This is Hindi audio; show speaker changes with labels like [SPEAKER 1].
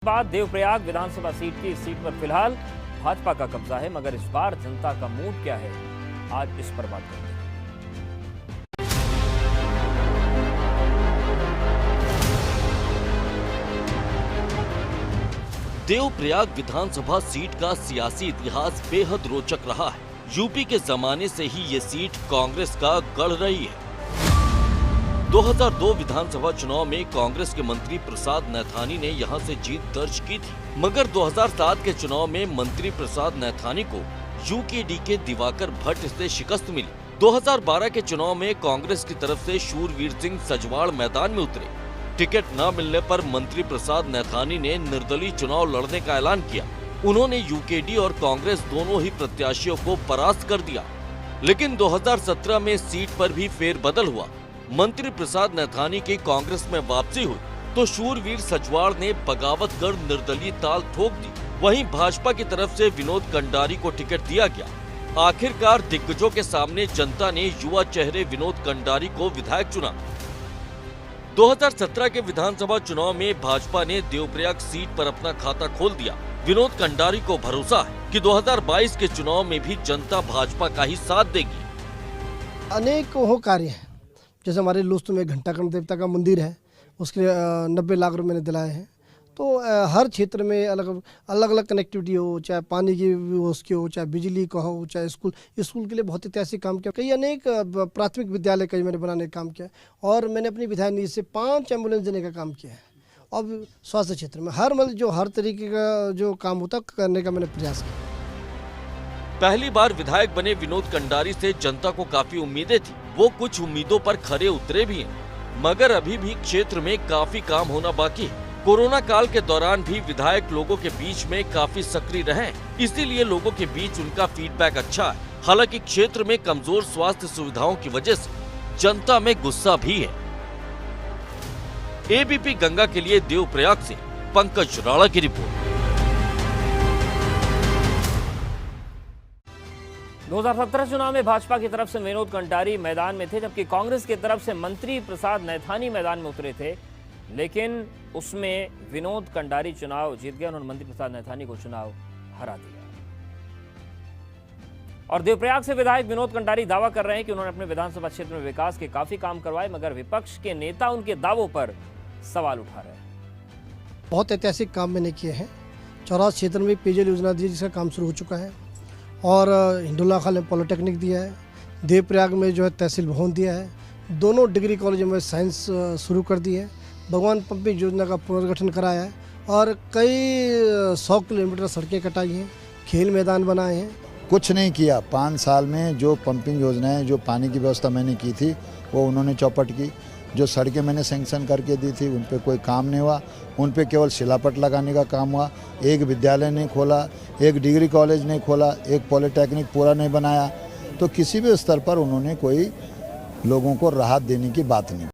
[SPEAKER 1] बाद देवप्रयाग विधानसभा सीट की इस सीट पर फिलहाल भाजपा का कब्जा है, मगर इस बार जनता का मूड क्या है, आज इस पर बात करते हैं।
[SPEAKER 2] देवप्रयाग विधानसभा सीट का सियासी इतिहास बेहद रोचक रहा है। यूपी के जमाने से ही ये सीट कांग्रेस का गढ़ रही है। 2002 विधानसभा चुनाव में कांग्रेस के मंत्री प्रसाद नैथानी ने यहां से जीत दर्ज की थी, मगर 2007 के चुनाव में मंत्री प्रसाद नैथानी को यूकेडी के दिवाकर भट्ट से शिकस्त मिली। 2012 के चुनाव में कांग्रेस की तरफ से शूरवीर सिंह सजवाड़ मैदान में उतरे। टिकट न मिलने पर मंत्री प्रसाद नैथानी ने निर्दलीय चुनाव लड़ने का ऐलान किया। उन्होंने यूकेडी और कांग्रेस दोनों ही प्रत्याशियों को परास्त कर दिया, लेकिन 2017 में सीट पर भी फेरबदल हुआ। मंत्री प्रसाद नैथानी की कांग्रेस में वापसी हुई तो शूरवीर सजवाड़ ने बगावत कर निर्दलीय ताल ठोक दी। वहीं भाजपा की तरफ से विनोद कंडारी को टिकट दिया गया। आखिरकार दिग्गजों के सामने जनता ने युवा चेहरे विनोद कंडारी को विधायक चुना। 2017 के विधानसभा चुनाव में भाजपा ने देवप्रयाग सीट पर अपना खाता खोल दिया। विनोद कंडारी को भरोसा है कि 2022 के चुनाव में भी जनता भाजपा का ही साथ देगी।
[SPEAKER 3] अनेक वो कार्य हैं, जैसे हमारे लुस्त में घंटाकर्ण देवता का मंदिर है, उसके 90 लाख रुपए मैंने दिलाए हैं। तो हर क्षेत्र में अलग अलग कनेक्टिविटी हो, चाहे पानी की उसकी हो, चाहे बिजली का हो, चाहे स्कूल के लिए बहुत ऐतिहासिक काम किया। कई अनेक प्राथमिक विद्यालय कई मैंने बनाने का काम किया और मैंने अपनी विधायक निधि से 5 एम्बुलेंस देने का काम किया है। अब स्वास्थ्य क्षेत्र में हर तरीके का जो काम होता करने का मैंने प्रयास किया।
[SPEAKER 2] पहली बार विधायक बने विनोद कंडारी से जनता को काफी उम्मीदें थी। वो कुछ उम्मीदों पर खरे उतरे भी हैं, मगर अभी भी क्षेत्र में काफी काम होना बाकी है। कोरोना काल के दौरान भी विधायक लोगों के बीच में काफी सक्रिय रहे, इसीलिए लोगों के बीच उनका फीडबैक अच्छा है। हालांकि क्षेत्र में कमजोर स्वास्थ्य सुविधाओं की वजह से जनता में गुस्सा भी है। एबीपी गंगा के लिए देवप्रयाग से पंकज राणा की रिपोर्ट।
[SPEAKER 1] 2017 चुनाव में भाजपा की तरफ से विनोद कंडारी मैदान में थे, जबकि कांग्रेस की तरफ से मंत्री प्रसाद नैथानी मैदान में उतरे थे, लेकिन उसमें विनोद कंडारी चुनाव जीत गए। उन्होंने मंत्री प्रसाद नैथानी को चुनाव हरा दिया। और देवप्रयाग से विधायक विनोद कंडारी दावा कर रहे हैं कि उन्होंने अपने विधानसभा क्षेत्र में विकास के काफी काम करवाए, मगर विपक्ष के नेता उनके दावों पर सवाल उठा रहे हैं।
[SPEAKER 3] बहुत ऐतिहासिक काम मैंने किए हैं। चौरास क्षेत्र में पेयजल योजना दी, जिसका काम शुरू हो चुका है, और हिंडोला खाल में पॉलिटेक्निक दिया है। देवप्रयाग में जो है तहसील भवन दिया है। दोनों डिग्री कॉलेज में साइंस शुरू कर दी है। भगवान पंपिंग योजना का पुनर्गठन कराया है और कई 100 किलोमीटर सड़कें कटाई हैं, खेल मैदान बनाए हैं।
[SPEAKER 4] कुछ नहीं किया। 5 साल में जो पंपिंग योजनाएं, जो पानी की व्यवस्था मैंने की थी, वो उन्होंने चौपट की। जो सड़कें मैंने सैंक्शन करके दी थी, उन पे कोई काम नहीं हुआ। उन पे केवल शिलापट लगाने का काम हुआ। एक विद्यालय नहीं खोला, एक डिग्री कॉलेज नहीं खोला, एक पॉलिटेक्निक पूरा नहीं बनाया। तो किसी भी स्तर पर उन्होंने कोई लोगों को राहत देने की बात नहीं।